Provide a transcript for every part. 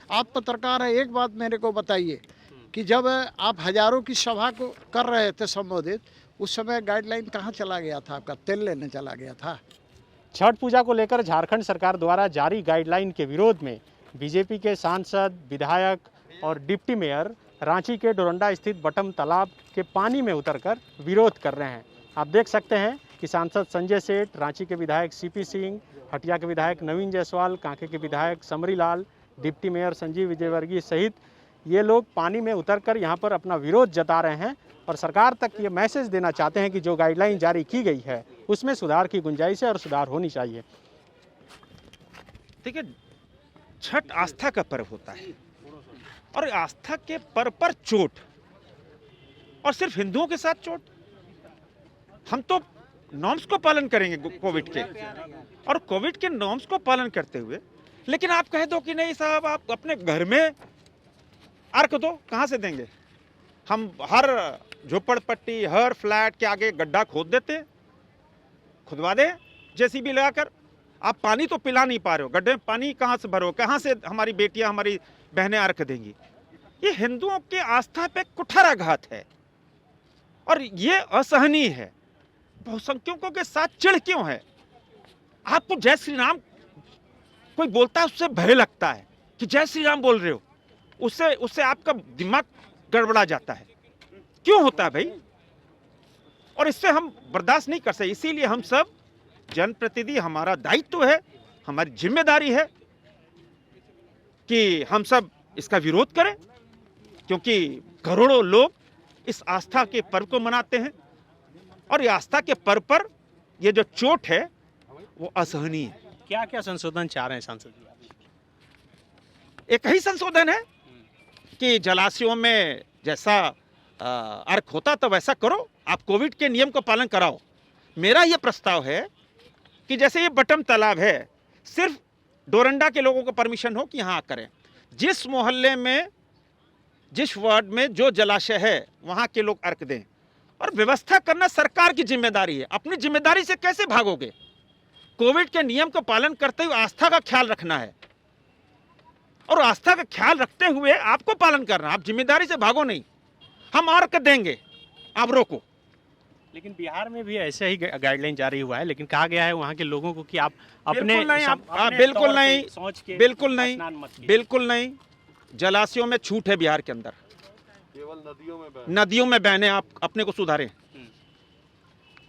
आप पत्रकार हैं, एक बात मेरे को बताइए कि जब आप हजारों की सभा को कर रहे थे संबोधित, उस समय गाइडलाइन कहाँ चला गया था? आपका तेल लेने चला गया था। छठ पूजा को लेकर झारखंड सरकार द्वारा जारी गाइडलाइन के विरोध में बीजेपी के सांसद, विधायक और डिप्टी मेयर रांची के डोरंडा स्थित बटम तालाब के पानी में उतरकर विरोध कर रहे हैं। आप देख सकते हैं कि सांसद संजय सेठ, रांची के विधायक सीपी सिंह, हटिया के विधायक नवीन जायसवाल, कांके के विधायक समरी लाल, डिप्टी मेयर संजीव विजयवर्गीय सहित ये लोग पानी में उतरकर यहाँ पर अपना विरोध जता रहे हैं और सरकार तक ये मैसेज देना चाहते हैं कि जो गाइडलाइन जारी की गई है उसमें सुधार की गुंजाइश है और सुधार होनी चाहिए। देखिए, छठ आस्था का पर्व होता है और आस्था के पर्व पर चोट, और सिर्फ हिंदुओं के साथ चोट। हम तो नॉर्म्स को पालन करेंगे कोविड के, और कोविड के नॉर्म्स को पालन करते हुए, लेकिन आप कह दो कि नहीं साहब आप अपने घर में अर्क दो, कहाँ से देंगे? हम हर झोपड़पट्टी, हर फ्लैट के आगे गड्ढा खोद देते, खुदवा दे जेसीबी लगाकर। आप पानी तो पिला नहीं पा रहे हो, गड्ढे में पानी कहाँ से भरो? कहाँ से हमारी बेटियां, हमारी बहनें अर्क देंगी? ये हिंदुओं के आस्था पे कुठाराघात है और ये असहनीय है। बहुसंख्यकों के साथ चिढ़ क्यों है? आपको जय श्री राम कोई बोलता है उससे भय लगता है कि जय श्री राम बोल रहे हो, उससे आपका दिमाग गड़बड़ा जाता है। क्यों होता है भाई? और इससे हम बर्दाश्त नहीं कर सकते। इसीलिए हम सब जनप्रतिनिधि, हमारा दायित्व है, हमारी जिम्मेदारी है कि हम सब इसका विरोध करें, क्योंकि करोड़ों लोग इस आस्था के पर्व को मनाते हैं और ये आस्था के पर्व पर ये जो चोट है वो असहनीय है। क्या क्या संशोधन चाह रहे हैं सांसद जी? एक ही संशोधन है कि जलाशयों में जैसा अर्क होता तो वैसा करो, आप कोविड के नियम को पालन कराओ। मेरा यह प्रस्ताव है कि जैसे ये बटम तालाब है, सिर्फ डोरंडा के लोगों को परमिशन हो कि यहाँ करें। जिस मोहल्ले में, जिस वार्ड में जो जलाशय है वहाँ के लोग अर्क दें, और व्यवस्था करना सरकार की जिम्मेदारी है। अपनी जिम्मेदारी से कैसे भागोगे? कोविड के नियम को पालन करते हुए आस्था का ख्याल रखना है, और आस्था का ख्याल रखते हुए आपको पालन करना। आप जिम्मेदारी से भागो नहीं। हम अर्क देंगे, आप रोको। लेकिन बिहार में भी ऐसे ही गाइडलाइन जारी हुआ है, लेकिन कहा गया है वहाँ के लोगों को कि आप अपने बिल्कुल नहीं। जलाशयों में छूट है बिहार के अंदर, केवल नदियों में बहने। आप अपने को सुधारें।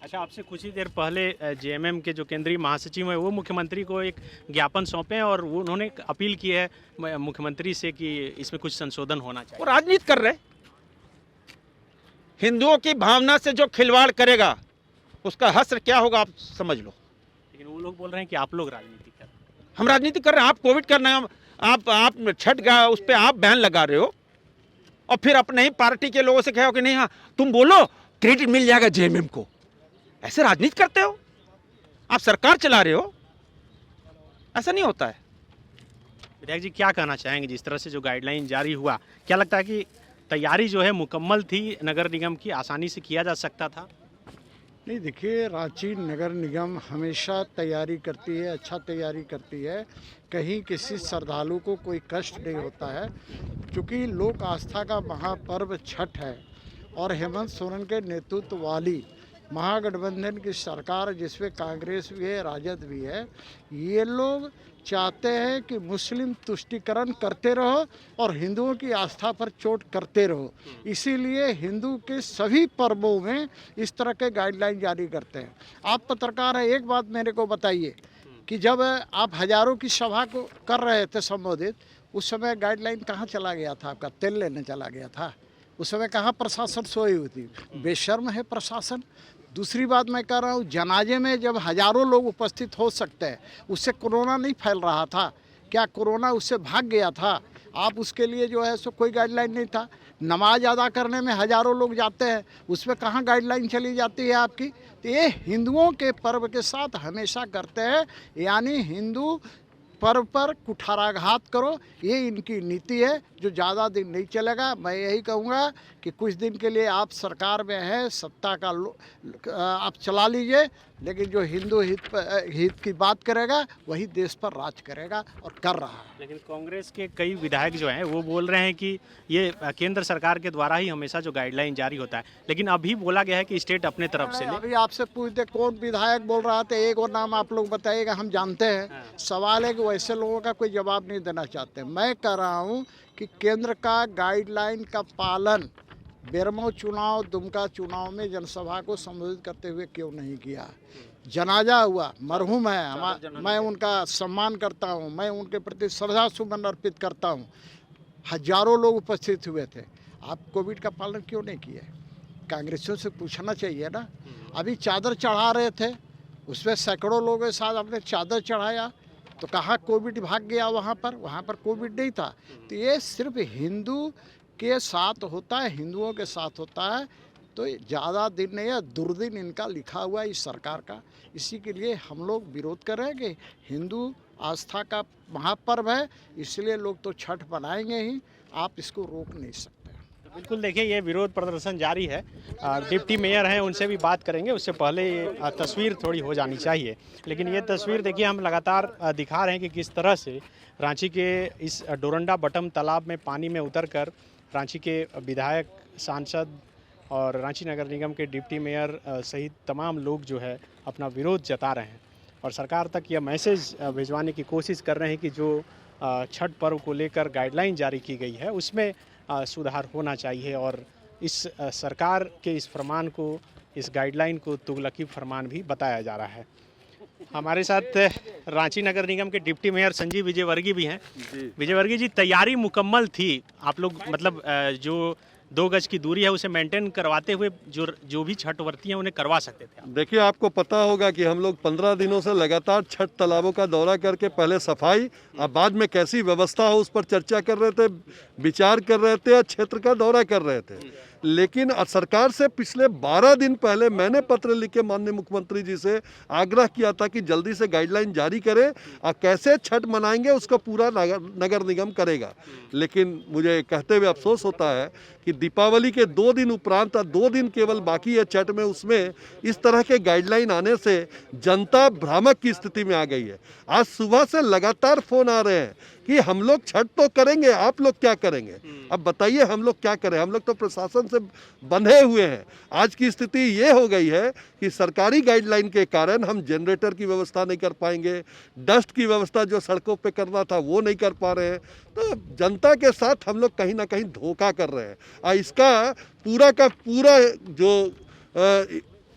अच्छा, आपसे कुछ ही देर पहले जेएमएम के जो केंद्रीय महासचिव हैं वो मुख्यमंत्री को एक ज्ञापन सौंपे और वो उन्होंने अपील की है मुख्यमंत्री से कि इसमें कुछ संशोधन होना चाहिए। वो राजनीति कर रहे। हिंदुओं की भावना से जो खिलवाड़ करेगा उसका हश्र क्या होगा आप समझ लो। लेकिन वो लोग बोल रहे हैं कि आप लोग राजनीति कर रहे हैं। हम राजनीति कर रहे हैं। आप कोविड करना है, आप छठ का उस पर आप बैन लगा रहे हो, और फिर अपने ही पार्टी के लोगों से कहो कि नहीं हाँ तुम बोलो क्रेडिट मिल जाएगा जेएमएम को। ऐसे राजनीति करते हो? आप सरकार चला रहे हो, ऐसा नहीं होता है। विधायक जी क्या कहना चाहेंगे? जिस तरह से जो गाइडलाइन जारी हुआ, क्या लगता है कि तैयारी जो है मुकम्मल थी, नगर निगम की आसानी से किया जा सकता था? नहीं, देखिए, रांची नगर निगम हमेशा तैयारी करती है, अच्छा तैयारी करती है। कहीं किसी श्रद्धालु को कोई कष्ट नहीं होता है, क्योंकि लोक आस्था का महापर्व छठ है और हेमंत सोरेन के नेतृत्व वाली महागठबंधन की सरकार, जिसमें कांग्रेस भी है, राजद भी है, ये लोग चाहते हैं कि मुस्लिम तुष्टीकरण करते रहो और हिंदुओं की आस्था पर चोट करते रहो। इसीलिए हिंदू के सभी पर्वों में इस तरह के गाइडलाइन जारी करते हैं। आप पत्रकार हैं, एक बात मेरे को बताइए कि जब आप हजारों की सभा को कर रहे थे संबोधित, उस समय गाइडलाइन कहाँ चला गया था? आपका तेल लेने चला गया था। उस समय कहाँ प्रशासन सोई हुई थी? बेशर्म है प्रशासन। दूसरी बात मैं कह रहा हूँ, जनाजे में जब हजारों लोग उपस्थित हो सकते हैं, उससे कोरोना नहीं फैल रहा था क्या? कोरोना उससे भाग गया था? आप उसके लिए जो है सो कोई गाइडलाइन नहीं था। नमाज अदा करने में हजारों लोग जाते हैं, उसमें कहाँ गाइडलाइन चली जाती है आपकी? तो ये हिंदुओं के पर्व के साथ हमेशा करते हैं, यानी हिंदू पर्व पर कुठाराघात करो, ये इनकी नीति है जो ज़्यादा दिन नहीं चलेगा। मैं यही कहूँगा कि कुछ दिन के लिए आप सरकार में हैं, सत्ता का आप चला लीजिए, लेकिन जो हिंदू हित की बात करेगा वही देश पर राज करेगा और कर रहा है। लेकिन कांग्रेस के कई विधायक जो हैं वो बोल रहे हैं कि ये केंद्र सरकार के द्वारा ही हमेशा जो गाइडलाइन जारी होता है, लेकिन अभी बोला गया है कि स्टेट अपने तरफ से ले। अभी आपसे पूछते कौन विधायक बोल रहा था, एक और नाम आप लोग बताइएगा, हम जानते हैं। सवाल है कि वैसे लोगों का कोई जवाब नहीं देना चाहते। मैं कह रहा हूँ कि केंद्र का गाइडलाइन का पालन बेरमो चुनाव, दुमका चुनाव में जनसभा को संबोधित करते हुए क्यों नहीं किया? जनाजा हुआ, मरहूम है, मैं उनका सम्मान करता हूँ, मैं उनके प्रति श्रद्धा सुमन अर्पित करता हूँ। हजारों लोग उपस्थित हुए थे, आप कोविड का पालन क्यों नहीं किए? कांग्रेसियों से पूछना चाहिए ना। अभी चादर चढ़ा रहे थे, उसमें सैकड़ों लोगों के साथ आपने चादर चढ़ाया, तो कहाँ कोविड भाग गया? वहाँ पर कोविड नहीं था। तो ये सिर्फ हिंदू के साथ होता है, हिंदुओं के साथ होता है। तो ज़्यादा दिन नहीं है, दुर्दिन इनका लिखा हुआ है इस सरकार का। इसी के लिए हम लोग विरोध कर रहे हैं कि हिंदू आस्था का महापर्व है, इसलिए लोग तो छठ बनाएंगे ही, आप इसको रोक नहीं सकते। बिल्कुल, देखिए ये विरोध प्रदर्शन जारी है। डिप्टी मेयर हैं, उनसे भी बात करेंगे, उससे पहले ये तस्वीर थोड़ी हो जानी चाहिए। लेकिन ये तस्वीर देखिए हम लगातार दिखा रहे हैं कि किस तरह से रांची के इस डोरंडा बटम तालाब में पानी में उतरकर रांची के विधायक, सांसद और रांची नगर निगम के डिप्टी मेयर सहित तमाम लोग जो है अपना विरोध जता रहे हैं और सरकार तक यह मैसेज भिजवाने की कोशिश कर रहे हैं कि जो छठ पर्व को लेकर गाइडलाइन जारी की गई है उसमें सुधार होना चाहिए और इस सरकार के इस फरमान को, इस गाइडलाइन को तुगलकी फरमान भी बताया जा रहा है। हमारे साथ रांची नगर निगम के डिप्टी मेयर संजीव विजयवर्गीय भी हैं। विजयवर्गीय जी, तैयारी मुकम्मल थी, आप लोग मतलब जो 2 गज की दूरी है उसे मेंटेन करवाते हुए जो भी छठ व्रती हैं उन्हें करवा सकते थे? देखिए, आपको पता होगा कि हम लोग 15 दिनों से लगातार छठ तालाबों का दौरा करके पहले सफाई और बाद में कैसी व्यवस्था हो उस पर चर्चा कर रहे थे, विचार कर रहे थे और क्षेत्र का दौरा कर रहे थे। लेकिन सरकार से पिछले 12 दिन पहले मैंने पत्र लिख के माननीय मुख्यमंत्री जी से आग्रह किया था कि जल्दी से गाइडलाइन जारी करें और कैसे छठ मनाएंगे उसका पूरा नगर निगम करेगा। लेकिन मुझे कहते हुए अफसोस होता है कि दीपावली के 2 दिन उपरांत 2 दिन केवल बाकी है छठ में, उसमें इस तरह के गाइडलाइन आने से जनता भ्रामक की स्थिति में आ गई है। आज सुबह से लगातार फोन आ रहे हैं कि हम लोग छठ तो करेंगे, आप लोग क्या करेंगे? अब बताइए हम लोग क्या करें? हम लोग तो प्रशासन से बंधे हुए हैं। आज की स्थिति ये हो गई है कि सरकारी गाइडलाइन के कारण हम जनरेटर की व्यवस्था नहीं कर पाएंगे, डस्ट की व्यवस्था जो सड़कों पे करना था वो नहीं कर पा रहे हैं। तो जनता के साथ हम लोग कहीं ना कहीं धोखा कर रहे हैं और इसका पूरा का पूरा जो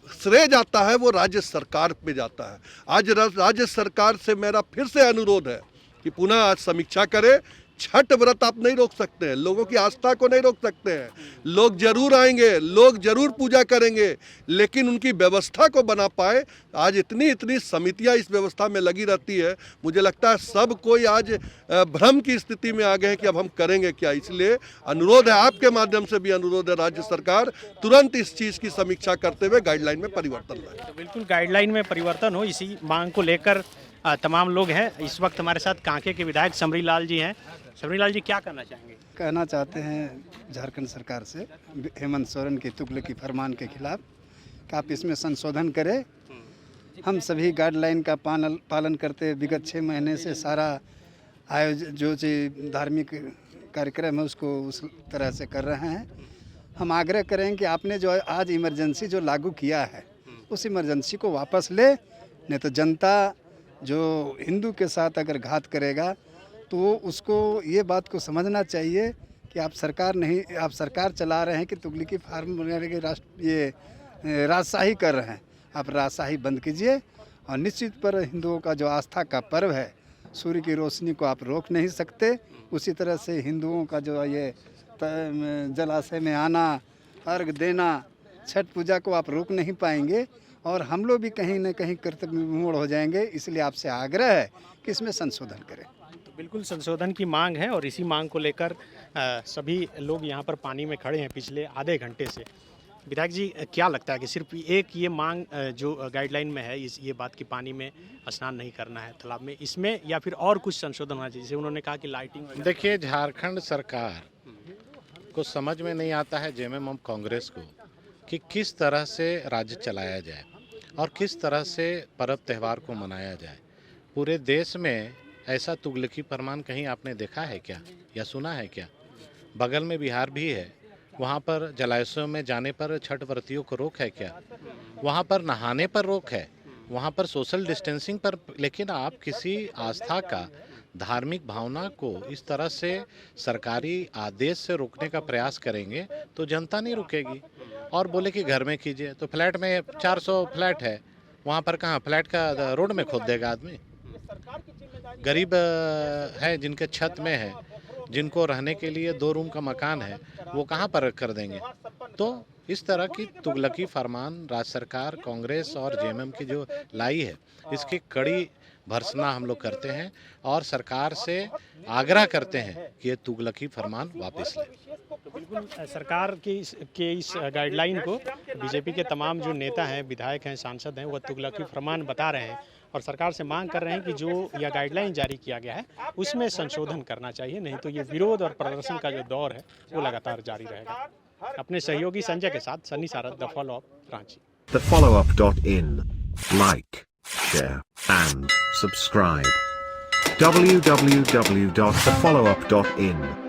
श्रेय जाता है वो राज्य सरकार पे जाता है। आज राज्य सरकार से मेरा फिर से अनुरोध है कि पुनः आज समीक्षा करें। छठ व्रत आप नहीं रोक सकते हैं, लोगों की आस्था को नहीं रोक सकते हैं। लोग जरूर आएंगे, लोग जरूर पूजा करेंगे, लेकिन उनकी व्यवस्था को बना पाए। आज इतनी समितियां इस व्यवस्था में लगी रहती है, मुझे लगता है सब कोई आज भ्रम की स्थिति में आ गए हैं कि अब हम करेंगे क्या। इसलिए अनुरोध है, आपके माध्यम से भी अनुरोध है, राज्य सरकार तुरंत इस चीज़ की समीक्षा करते हुए गाइडलाइन में परिवर्तन लाए। तो बिल्कुल गाइडलाइन में परिवर्तन हो, इसी मांग को लेकर तमाम लोग हैं। इस वक्त हमारे साथ कांके के विधायक समरी लाल जी हैं। समरी लाल जी, क्या करना चाहेंगे? कहना चाहते हैं झारखंड सरकार से, हेमंत सोरेन के तुगलकी फरमान के खिलाफ, कि आप इसमें संशोधन करें। हम सभी गाइडलाइन का पालन करते विगत 6 महीने से सारा आयोजन जो धार्मिक कार्यक्रम है उसको उस तरह से कर रहे हैं। हम आग्रह करें कि आपने जो आज इमरजेंसी जो लागू किया है उस इमरजेंसी को वापस ले, नहीं तो जनता जो हिंदू के साथ अगर घात करेगा तो उसको ये बात को समझना चाहिए कि आप सरकार चला रहे हैं कि तुगलकी फार्मूला के ये राजशाही कर रहे हैं। आप राजशाही बंद कीजिए और निश्चित पर हिंदुओं का जो आस्था का पर्व है, सूर्य की रोशनी को आप रोक नहीं सकते। उसी तरह से हिंदुओं का जो ये जलाशय में आना, अर्घ देना, छठ पूजा को आप रोक नहीं पाएंगे और हम लोग भी कहीं न कहीं कर्तव्य विमूढ़ हो जाएंगे। इसलिए आपसे आग्रह है कि इसमें संशोधन करें। तो बिल्कुल संशोधन की मांग है और इसी मांग को लेकर सभी लोग यहाँ पर पानी में खड़े हैं पिछले आधे घंटे से। विधायक जी, क्या लगता है कि सिर्फ एक ये मांग जो गाइडलाइन में है, ये बात कि पानी में स्नान नहीं करना है तालाब में, इसमें या फिर और कुछ संशोधन होना चाहिए? जैसे उन्होंने कहा कि लाइटिंग वगैरह। देखिए, झारखंड सरकार को समझ में नहीं आता है, जेएमएम कांग्रेस को, कि किस तरह से राज्य चलाया जाए और किस तरह से पर्व त्यौहार को मनाया जाए। पूरे देश में ऐसा तुगलकी फरमान कहीं आपने देखा है क्या या सुना है क्या? बगल में बिहार भी है, वहाँ पर जलाशयों में जाने पर छठ व्रतियों को रोक है क्या? वहाँ पर नहाने पर रोक है, वहाँ पर सोशल डिस्टेंसिंग पर। लेकिन आप किसी आस्था का, धार्मिक भावना को इस तरह से सरकारी आदेश से रोकने का प्रयास करेंगे तो जनता नहीं रुकेगी। और बोले कि घर में कीजिए, तो फ्लैट में 400 फ्लैट है, वहाँ पर कहाँ फ्लैट का रोड में खोद देगा आदमी? गरीब है जिनके छत में है, जिनको रहने के लिए 2 रूम का मकान है, वो कहाँ पर कर देंगे? तो इस तरह की तुगलकी फरमान राज्य सरकार, कांग्रेस और जेएमएम की जो लाई है, इसकी कड़ी भर्त्सना हम लोग करते हैं और सरकार से आग्रह करते हैं कि ये तुगलकी फरमान वापस लें। बिल्कुल, सरकार के इस गाइडलाइन को बीजेपी के तमाम जो नेता हैं, विधायक हैं, सांसद हैं, वह तुगलकी फरमान बता रहे हैं और सरकार से मांग कर रहे हैं कि जो यह गाइडलाइन जारी किया गया है उसमें संशोधन करना चाहिए, नहीं तो ये विरोध और प्रदर्शन का जो दौर है वो लगातार जारी रहेगा। अपने सहयोगी संजय के साथ सन्नी सारथ, the follow up, Ranchi. thefollowup.in. Like, share and subscribe. www.thefollowup.in